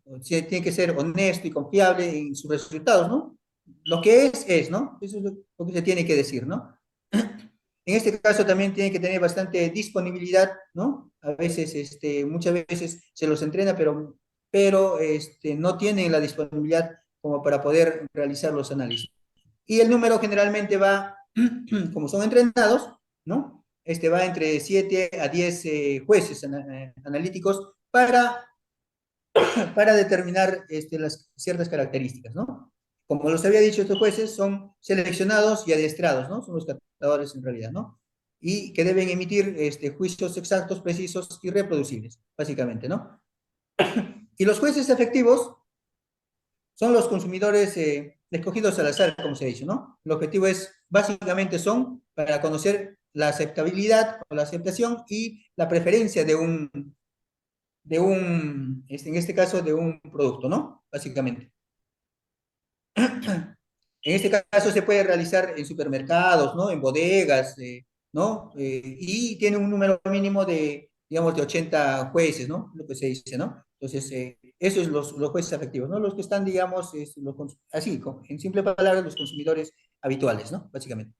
o sea, tiene que ser honesto y confiable en sus resultados, ¿no? Lo que es, ¿no? Eso es lo que se tiene que decir, ¿no? En este caso también tiene que tener bastante disponibilidad, ¿no? A veces, muchas veces se los entrena, pero no tienen la disponibilidad como para poder realizar los análisis. Y el número generalmente va, como son entrenados, ¿no? Va entre 7 a 10 jueces analíticos para determinar las ciertas características, ¿no? Como los había dicho, estos jueces son seleccionados y adiestrados, ¿no? Son los catadores en realidad, ¿no? Y que deben emitir juicios exactos, precisos y reproducibles, básicamente, ¿no? Y los jueces efectivos son los consumidores escogidos al azar, como se ha dicho, ¿no? El objetivo es, básicamente son para conocer la aceptabilidad o la aceptación y la preferencia en este caso, de un producto, ¿no? Básicamente. En este caso se puede realizar en supermercados, ¿no? En bodegas, ¿no? Y tiene un número mínimo de, digamos, de 80 jueces, ¿no? Lo que se dice, ¿no? Entonces, eso es los jueces efectivos, ¿no? Los que están, digamos, así, en simple palabras, los consumidores habituales, ¿no? Básicamente.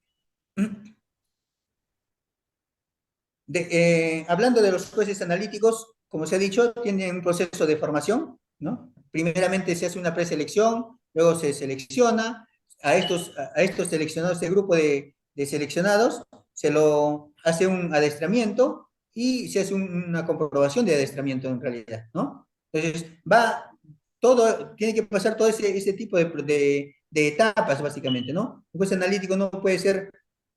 Hablando de los jueces analíticos, como se ha dicho, tienen un proceso de formación, ¿no? Primeramente se hace una preselección, luego se selecciona a estos seleccionados, este grupo de seleccionados, se lo hace un adiestramiento y se hace una comprobación de adiestramiento en realidad, ¿no? Entonces, tiene que pasar todo ese tipo de etapas, básicamente, ¿no? Un juez analítico no puede ser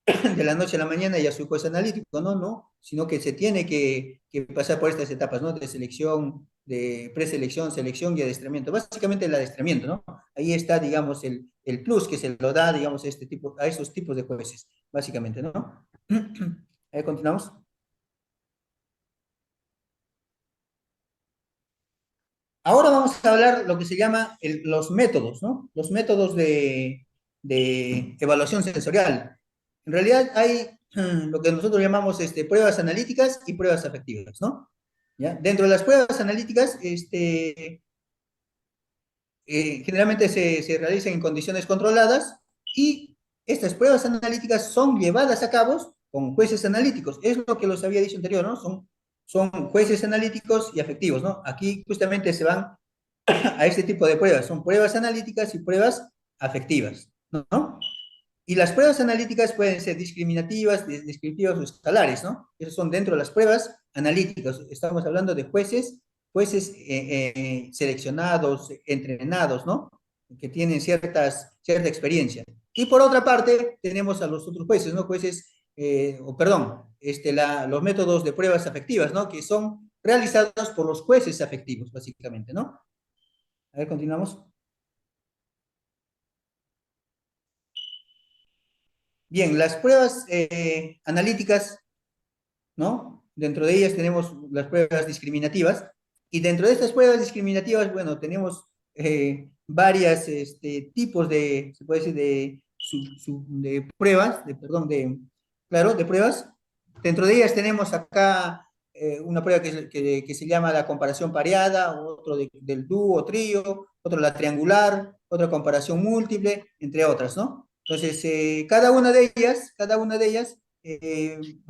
de la noche a la mañana ya soy juez analítico, ¿no? No, sino que se tiene que pasar por estas etapas, ¿no? De selección, de preselección, selección y adiestramiento. Básicamente el adiestramiento, ¿no? Ahí está, digamos, el plus que se lo da, digamos, a esos tipos de jueces, básicamente, ¿no? Ahí continuamos. Ahora vamos a hablar lo que se llama los métodos, ¿no? Los métodos de evaluación sensorial. En realidad hay lo que nosotros llamamos pruebas analíticas y pruebas afectivas, ¿no? ¿Ya? Dentro de las pruebas analíticas, generalmente se realizan en condiciones controladas y estas pruebas analíticas son llevadas a cabo con jueces analíticos. Es lo que los había dicho anterior, ¿no? Son jueces analíticos y afectivos, ¿no? Aquí justamente se van a este tipo de pruebas. Son pruebas analíticas y pruebas afectivas, ¿no? Y las pruebas analíticas pueden ser discriminativas, descriptivas o escalares, ¿no? Esas son dentro de las pruebas analíticas. Estamos hablando de jueces seleccionados, entrenados, ¿no? Que tienen cierta experiencia. Y por otra parte, tenemos a los otros jueces, ¿no? Jueces, perdón, los métodos de pruebas afectivas, ¿no? Que son realizados por los jueces afectivos, básicamente, ¿no? A ver, continuamos. Bien, las pruebas analíticas, ¿no? Dentro de ellas tenemos las pruebas discriminativas y dentro de estas pruebas discriminativas, bueno, tenemos varias tipos de, se puede decir, de pruebas, perdón, claro, de pruebas. Dentro de ellas tenemos acá una prueba que se llama la comparación pareada, otro del dúo, trío, otro la triangular, otra comparación múltiple, entre otras, ¿no? Entonces, cada una de ellas va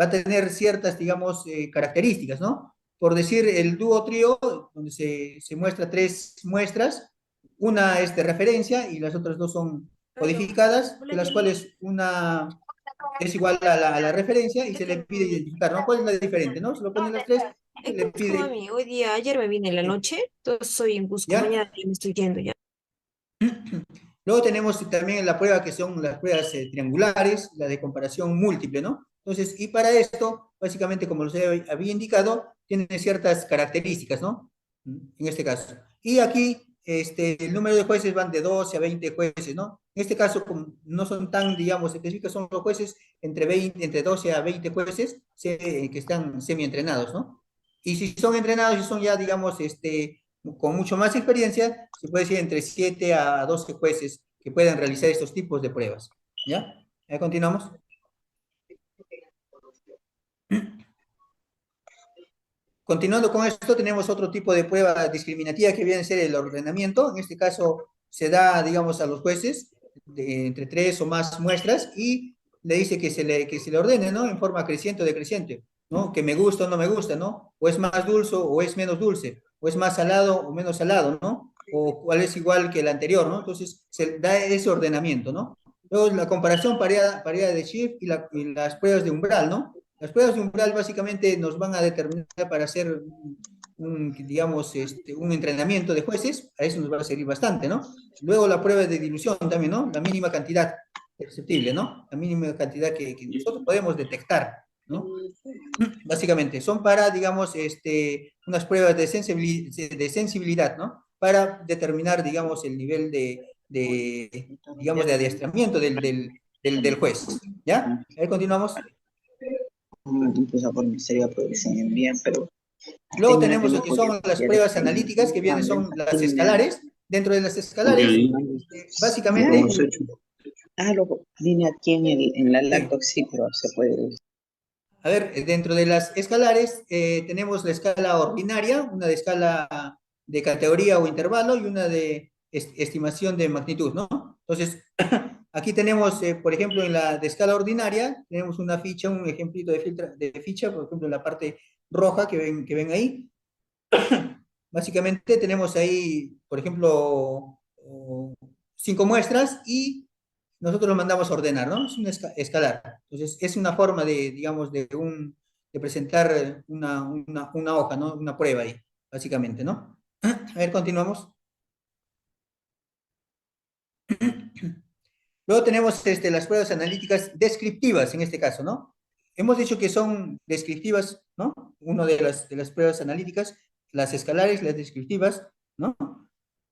a tener ciertas, digamos, características, ¿no? Por decir, el dúo trío, donde se muestra tres muestras, una es de referencia y las otras dos son codificadas, de las cuales una es igual a la referencia y se le pide identificar, ¿no? ¿Cuál es la diferente, no? Se lo ponen las tres y se le Entonces, como a pide, mí, ayer me vine en la noche, entonces soy en busco, ¿ya? mañana ya me estoy yendo ya. Luego tenemos también la prueba que son las pruebas triangulares, la de comparación múltiple, ¿no? Entonces, y para esto, básicamente, como les había indicado, tiene ciertas características, ¿no? En este caso. Y aquí, el número de jueces van de 12 a 20 jueces, ¿no? En este caso, como no son tan, digamos, específicos, son los jueces entre 12 a 20 jueces que están semi-entrenados, ¿no? Y si son entrenados y son ya, digamos, con mucho más experiencia, se puede decir entre 7 a 12 jueces que puedan realizar estos tipos de pruebas. ¿Ya? ¿Ya continuamos? Continuando con esto, tenemos otro tipo de prueba discriminativa que viene a ser el ordenamiento. En este caso, se da, digamos, a los jueces entre tres o más muestras y le dice que se le ordene, ¿no? En forma creciente o decreciente, ¿no? Que me gusta o no me gusta, ¿no? O es más dulce o es menos dulce, o es más salado o menos salado, ¿no? O cuál es igual que el anterior, ¿no? Entonces, se da ese ordenamiento, ¿no? Luego, la comparación pareada de Schiff y las pruebas de umbral, ¿no? Las pruebas de umbral básicamente nos van a determinar para hacer digamos, un entrenamiento de jueces, a eso nos va a servir bastante, ¿no? Luego la prueba de dilución también, ¿no? La mínima cantidad perceptible, ¿no? La mínima cantidad que nosotros podemos detectar, ¿no? Básicamente, son para, digamos, unas pruebas de sensibilidad, ¿no? Para determinar, digamos, el nivel digamos, de adiestramiento del juez, ¿ya? A ver, continuamos. Empieza por Ministerio de Producción bien, pero Luego tengo una tenemos que lo que son las pruebas analíticas, que vienen, son las escalares. Dentro de las escalares, ya básicamente, hemos hecho. Ah, lo vine aquí en la sí. laptop, sí, pero se puede. A ver, dentro de las escalares tenemos la escala ordinaria, una de escala de categoría o intervalo y una de estimación de magnitud, ¿no? Entonces, aquí tenemos, por ejemplo, en la de escala ordinaria, tenemos una ficha, un ejemplito de ficha, por ejemplo, en la parte roja que ven ahí. Básicamente tenemos ahí, por ejemplo, 5 muestras y nosotros lo mandamos a ordenar, ¿no? Es una escalar. Entonces, es una forma de, digamos, de presentar una hoja, ¿no? Una prueba ahí, básicamente, ¿no? A ver, continuamos. Luego tenemos las pruebas analíticas descriptivas, en este caso, ¿no? Hemos dicho que son descriptivas, ¿no? Una de las pruebas analíticas, las escalares, las descriptivas, ¿no?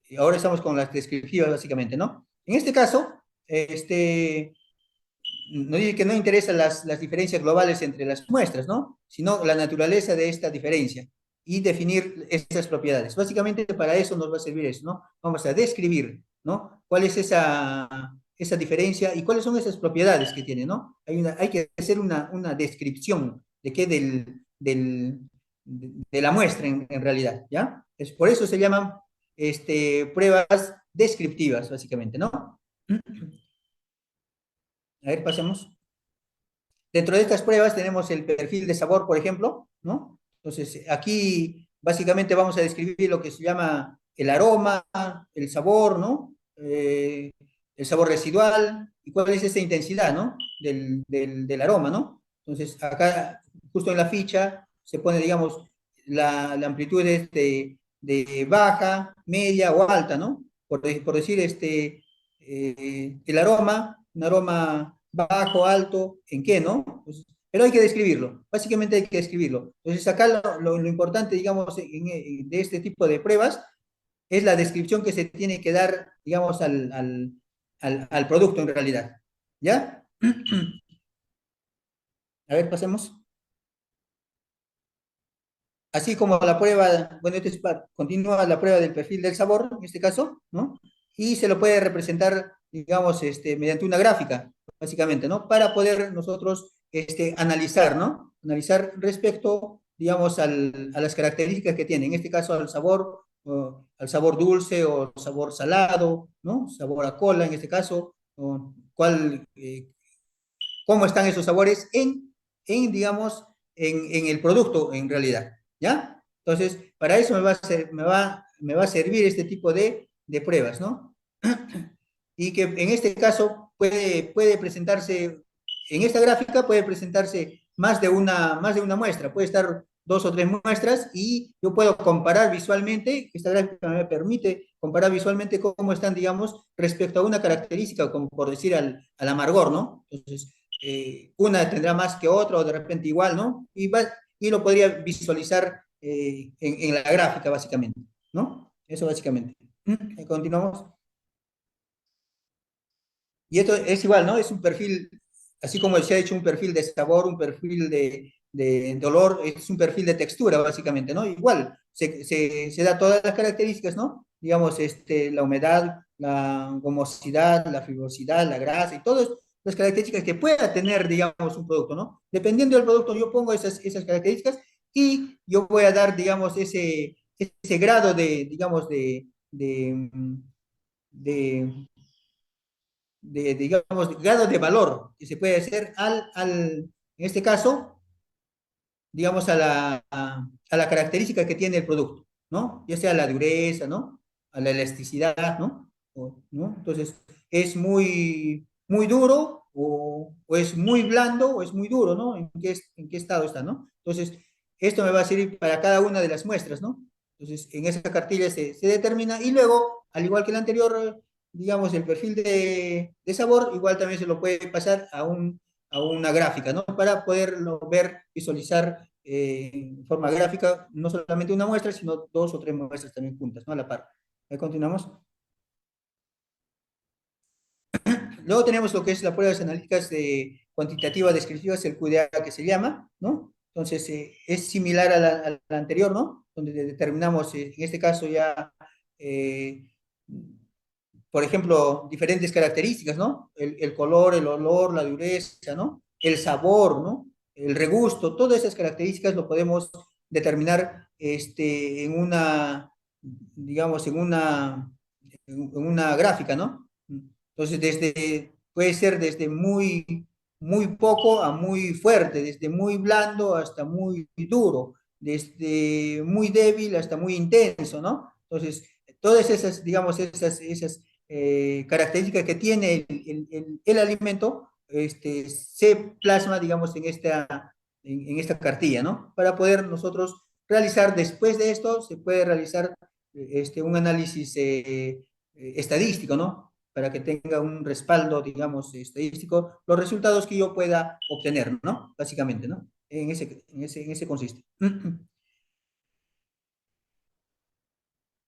Y ahora estamos con las descriptivas, básicamente, ¿no? En este caso, nos dice que no interesan las diferencias globales entre las muestras, ¿no? Sino la naturaleza de esta diferencia. y definir esas propiedades. Básicamente para eso nos va a servir eso, ¿no? Vamos a describir, ¿no? ¿Cuál es esa diferencia y cuáles son esas propiedades que tiene, ¿no? Hay que hacer una descripción de qué de la muestra en realidad, ¿ya? Por eso se llaman pruebas descriptivas, básicamente, ¿no? A ver, pasemos. Dentro de estas pruebas tenemos el perfil de sabor, por ejemplo, ¿no? Entonces, aquí básicamente vamos a describir lo que se llama el aroma, el sabor, ¿no? El sabor residual y cuál es esa intensidad, ¿no? Del aroma, ¿no? Entonces, acá, justo en la ficha, se pone, digamos, la amplitud de baja, media o alta, ¿no? Por decir, el aroma, un aroma bajo, alto, ¿en qué, no? Pues, pero hay que describirlo, básicamente hay que describirlo. Entonces acá lo importante, digamos, de este tipo de pruebas es la descripción que se tiene que dar, digamos, al producto en realidad. ¿Ya? A ver, pasemos. Así como la prueba, bueno, continúa la prueba del perfil del sabor, en este caso, ¿no? Y se lo puede representar, digamos, mediante una gráfica, básicamente, ¿no? Para poder nosotros analizar, ¿no? Analizar respecto, digamos, a las características que tiene, en este caso al sabor dulce o sabor salado, ¿no? Sabor a cola, en este caso, o cómo están esos sabores digamos, en el producto en realidad, ¿ya? Entonces, para eso me va a servir este tipo de pruebas, ¿no? Y que en este caso puede presentarse, en esta gráfica puede presentarse más de una muestra, puede estar dos o tres muestras y yo puedo comparar visualmente, esta gráfica me permite comparar visualmente cómo están, digamos, respecto a una característica, como por decir al amargor, ¿no? Entonces, una tendrá más que otra o de repente igual, ¿no? Y lo podría visualizar en la gráfica, básicamente, ¿no? Eso básicamente. Continuamos. Y esto es igual, ¿no? Es un perfil, así como se ha hecho un perfil de sabor, un perfil de olor, es un perfil de textura, básicamente, ¿no? Igual, se da todas las características, ¿no? Digamos, la humedad, la gomosidad, la fibrosidad, la grasa y todas las características que pueda tener, digamos, un producto, ¿no? Dependiendo del producto, yo pongo esas características y yo voy a dar, digamos, ese grado digamos, de digamos, grado de valor que se puede hacer en este caso, digamos, a la característica que tiene el producto, ¿no? Ya sea la dureza, ¿no? A la elasticidad, ¿no? ¿No? Entonces, es muy duro o es muy blando o es muy duro, ¿no? En qué estado está, ¿no? Entonces, esto me va a servir para cada una de las muestras, ¿no? Entonces, en esa cartilla se determina y luego, al igual que el anterior, digamos, el perfil de sabor, igual también se lo puede pasar a una gráfica, ¿no? Para poderlo ver, visualizar en forma gráfica, no solamente una muestra, sino dos o tres muestras también juntas, ¿no? A la par. Ahí continuamos. Luego tenemos lo que es las pruebas analíticas cuantitativas descriptivas, el QDA que se llama, ¿no? Entonces, es similar a la anterior, ¿no? Donde determinamos, en este caso ya, eh, por ejemplo, diferentes características, ¿no? El color, el olor, la dureza, ¿no? El sabor, ¿no? El regusto, todas esas características lo podemos determinar en digamos, en una gráfica, ¿no? Entonces, puede ser desde muy poco a muy fuerte, desde muy blando hasta muy duro, desde muy débil hasta muy intenso, ¿no? Entonces, todas esas, digamos, esas características que tiene el alimento, se plasma, digamos, en esta cartilla, ¿no? Para poder nosotros realizar, después de esto, se puede realizar un análisis estadístico, ¿no? Para que tenga un respaldo, digamos, estadístico, los resultados que yo pueda obtener, ¿no? Básicamente, ¿no? En ese consiste.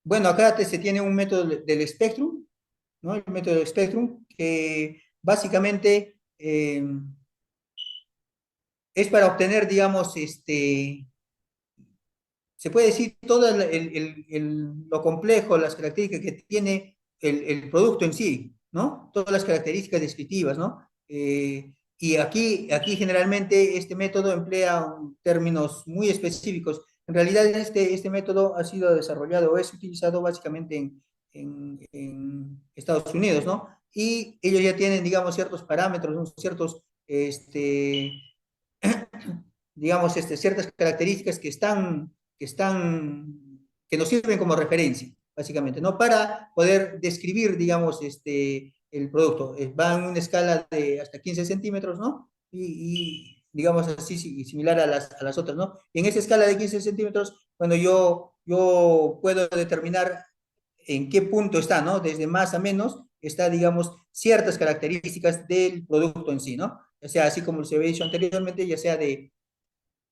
Bueno, acá se tiene un método del Spectrum, ¿no? El método del Spectrum, que básicamente es para obtener, digamos, se puede decir todo lo complejo, las características que tiene el producto en sí, ¿no? Todas las características descriptivas, ¿no? Y aquí generalmente este método emplea términos muy específicos. En realidad este método ha sido desarrollado o es utilizado básicamente en Estados Unidos, ¿no? Y ellos ya tienen, digamos, ciertos parámetros, ¿no? Ciertos, digamos, ciertas características que nos sirven como referencia, básicamente, ¿no? Para poder describir, digamos, el producto. Va en una escala de hasta 15 centímetros, ¿no? Digamos así, similar a las otras, ¿no? Y en esa escala de 15 centímetros, cuando yo puedo determinar en qué punto está, ¿no? Desde más a menos, está, digamos, ciertas características del producto en sí, ¿no? O sea, así como se había dicho anteriormente, ya sea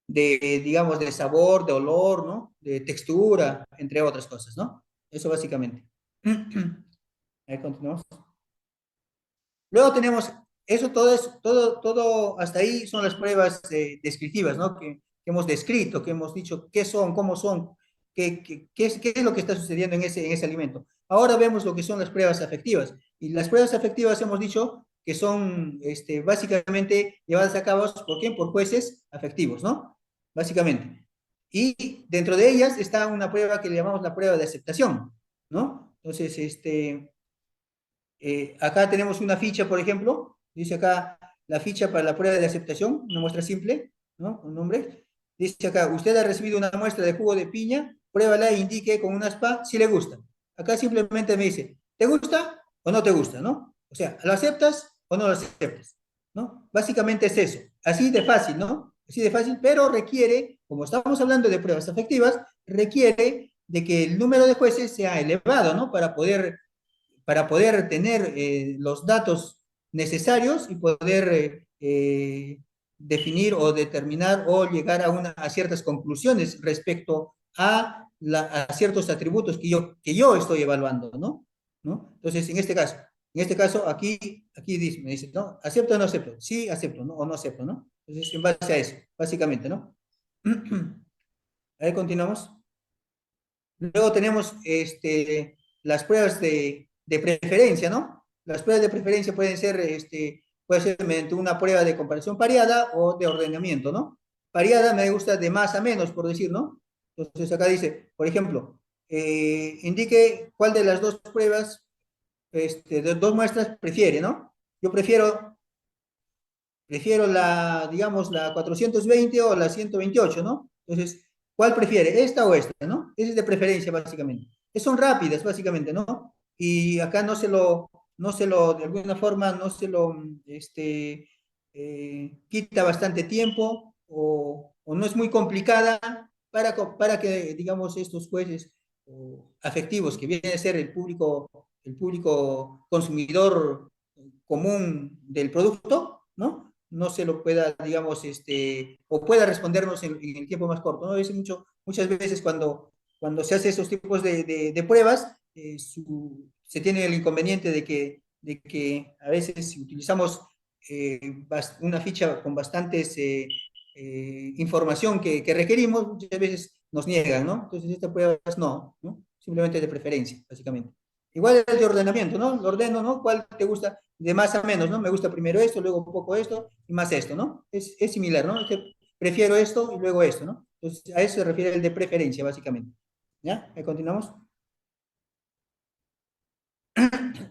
digamos, de sabor, de olor, ¿no? De textura, entre otras cosas, ¿no? Eso básicamente. Ahí continuamos. Luego tenemos, todo hasta ahí son las pruebas descriptivas, ¿no? Que hemos descrito, que hemos dicho qué son, cómo son, qué es lo que está sucediendo en ese alimento. Ahora vemos lo que son las pruebas afectivas. Y las pruebas afectivas hemos dicho que son básicamente llevadas a cabo ¿por quién? Por jueces afectivos, ¿no? Básicamente. Y dentro de ellas está una prueba que le llamamos la prueba de aceptación, ¿no? Entonces, acá tenemos una ficha, por ejemplo, dice acá la ficha para la prueba de aceptación, una muestra simple, ¿no? Un nombre. Dice acá, usted ha recibido una muestra de jugo de piña, pruébala e indique con una aspa si le gusta. Acá simplemente me dice, ¿te gusta o no te gusta, no? O sea, ¿lo aceptas o no lo aceptas? ¿No? Básicamente es eso, así de fácil, ¿no? Así de fácil, pero requiere, como estamos hablando de pruebas afectivas, requiere de que el número de jueces sea elevado, ¿no? Para poder tener los datos necesarios y poder definir o determinar o llegar a ciertas conclusiones respecto a ciertos atributos que yo estoy evaluando, ¿no? ¿No? Entonces, en este caso aquí me dice, ¿no? ¿Acepto o no acepto? Sí, acepto, ¿no? O no acepto, ¿no? Entonces, en base a eso, básicamente, ¿no? Ahí continuamos. Luego tenemos las pruebas de preferencia, ¿no? Las pruebas de preferencia puede ser mediante una prueba de comparación pareada o de ordenamiento, ¿no? Pareada me gusta de más a menos, por decir, ¿no? Entonces acá dice, por ejemplo, indique cuál de las dos pruebas, de dos muestras prefiere, ¿no? Yo prefiero digamos, la 420 o la 128, ¿no? Entonces, ¿cuál prefiere? ¿Esta o esta, no? Esa es de preferencia, básicamente. Son rápidas, básicamente, ¿no? Y acá de alguna forma, no se lo, quita bastante tiempo o no es muy complicada para que, digamos, estos jueces afectivos, que viene a ser el público consumidor común del producto, ¿no? No se lo pueda, digamos, o pueda respondernos en el tiempo más corto, ¿no? Muchas veces cuando se hace esos tipos de pruebas, se tiene el inconveniente de que a veces si utilizamos una ficha con bastantes información que requerimos, muchas veces nos niegan, ¿no? Entonces, estas pruebas no, simplemente de preferencia, básicamente. Igual el de ordenamiento, ¿no? Lo ordeno, ¿no? ¿Cuál te gusta? De más a menos, ¿no? Me gusta primero esto, luego un poco esto y más esto, ¿no? Es similar, ¿no? Prefiero esto y luego esto, ¿no? Entonces, a eso se refiere el de preferencia, básicamente. ¿Ya? Ahí continuamos.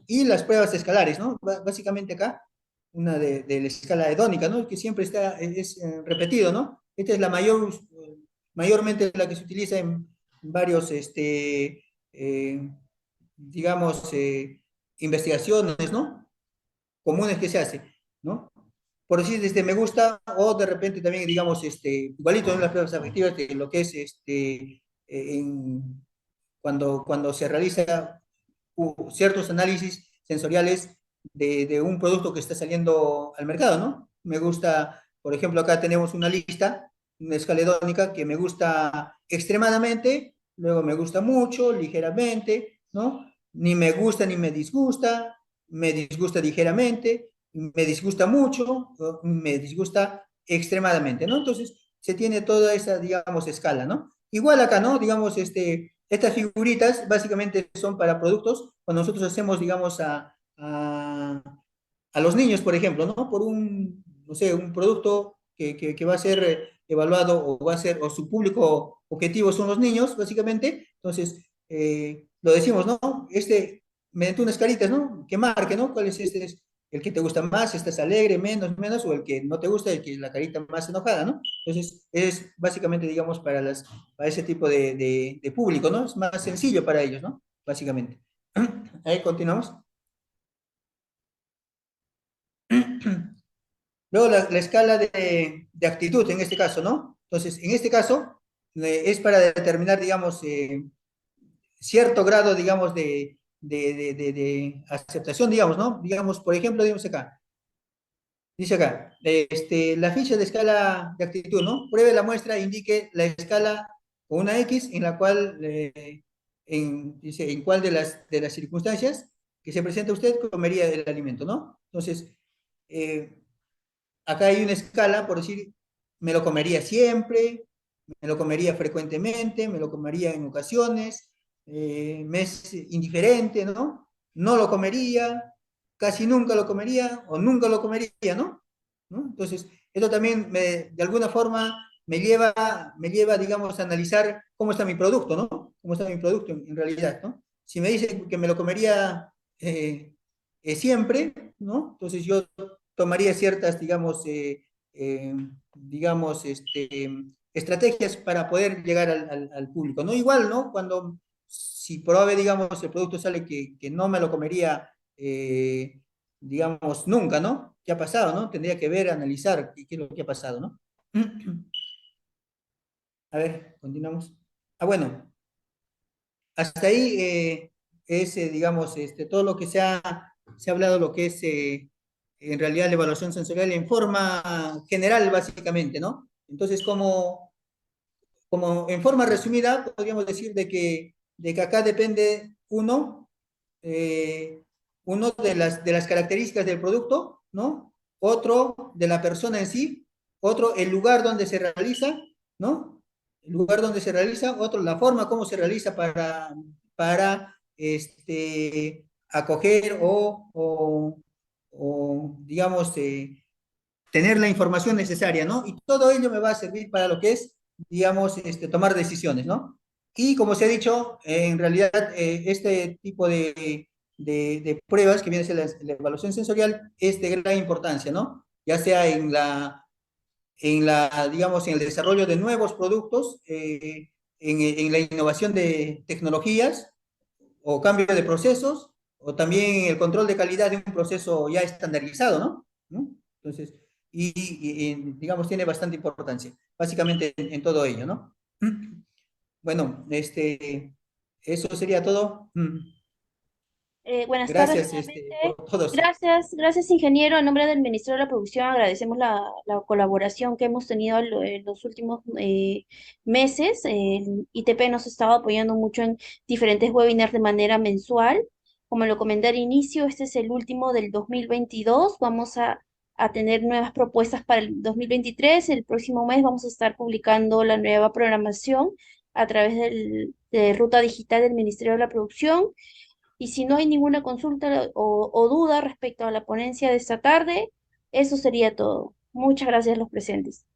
Y las pruebas escalares, ¿no? Básicamente acá, una de la escala hedónica, ¿no? Que siempre es repetido, ¿no? Esta es mayormente la que se utiliza en varios, digamos, investigaciones, ¿no? Comunes que se hace, ¿no? Por decir, me gusta, o de repente también, digamos, igualito en las pruebas afectivas de lo que es, cuando se realiza ciertos análisis sensoriales de un producto que está saliendo al mercado, ¿no? Me gusta, por ejemplo, acá tenemos una lista, una escala hedónica que me gusta extremadamente, luego me gusta mucho, ligeramente, ¿no? Ni me gusta ni me disgusta ligeramente, me disgusta mucho, me disgusta extremadamente, ¿no? Entonces, se tiene toda esa, digamos, escala, ¿no? igual acá, ¿no? Digamos, estas figuritas básicamente son para productos, cuando nosotros hacemos, digamos, a los niños, por ejemplo, ¿no? Por un, no sé, un producto que va a ser evaluado o va a ser, o su público objetivo son los niños, básicamente. Entonces, lo decimos, ¿no? Mediante unas caritas, ¿no? Que marque, ¿no? ¿Cuál es el que te gusta más? ¿Estás alegre, menos, o el que no te gusta, el que la carita más enojada, ¿no? Entonces, es básicamente, digamos, para ese tipo de público, ¿no? Es más sencillo para ellos, ¿no? Básicamente. Ahí continuamos. Luego la escala de actitud en este caso, ¿no? Entonces, en este caso, es para determinar, digamos, cierto grado, digamos, de aceptación, digamos, ¿no? Digamos, por ejemplo, digamos acá, dice acá, la ficha de escala de actitud, ¿no? Pruebe la muestra, indique la escala con una X en la cual, dice, en cuál de las circunstancias que se presenta usted comería el alimento, ¿no? Entonces, eh, acá hay una escala, por decir, me lo comería siempre, me lo comería frecuentemente, me lo comería en ocasiones, me es indiferente, ¿no? No lo comería, casi nunca lo comería o nunca lo comería, ¿no? ¿No? Entonces, esto también de alguna forma me lleva, digamos, a analizar cómo está mi producto, ¿no? Cómo está mi producto en realidad, ¿no? Si me dice que me lo comería siempre, ¿no? Entonces yo tomaría ciertas, eh, digamos, estrategias para poder llegar al público, ¿no? Igual, ¿no? Si pruebe, digamos, el producto sale que no me lo comería, digamos, nunca, ¿no? ¿Qué ha pasado, no? Tendría que ver, analizar qué es lo que ha pasado, ¿no? A ver, continuamos. Bueno, hasta ahí es, digamos, todo lo que se ha hablado, lo que es en realidad la evaluación sensorial en forma general, básicamente, ¿no? Entonces, como en forma resumida, podríamos decir de que acá depende eh, uno de las características del producto, ¿no? Otro de la persona en sí, otro el lugar donde se realiza, ¿no? El lugar donde se realiza, otro la forma como se realiza para acoger digamos, tener la información necesaria, ¿no? Y todo ello me va a servir para lo que es, digamos, tomar decisiones, ¿no? Y como se ha dicho, en realidad este tipo de pruebas que viene a ser la evaluación sensorial es de gran importancia, ¿no? Ya sea digamos, en el desarrollo de nuevos productos, en la innovación de tecnologías o cambio de procesos, o también en el control de calidad de un proceso ya estandarizado, ¿no? ¿No? Entonces, digamos, tiene bastante importancia, básicamente en todo ello, ¿no? Bueno, eso sería todo. Buenas tardes Gracias, nuevamente. por todos. Gracias, ingeniero. En nombre del Ministerio de la Producción agradecemos la colaboración que hemos tenido en los últimos meses. El ITP nos ha estado apoyando mucho en diferentes webinars de manera mensual. Como lo comenté al inicio, este es el último del 2022. Vamos a tener nuevas propuestas para el 2023. El próximo mes vamos a estar publicando la nueva programación a través de Ruta Digital del Ministerio de la Producción. Y si no hay ninguna consulta o duda respecto a la ponencia de esta tarde, eso sería todo. Muchas gracias a los presentes.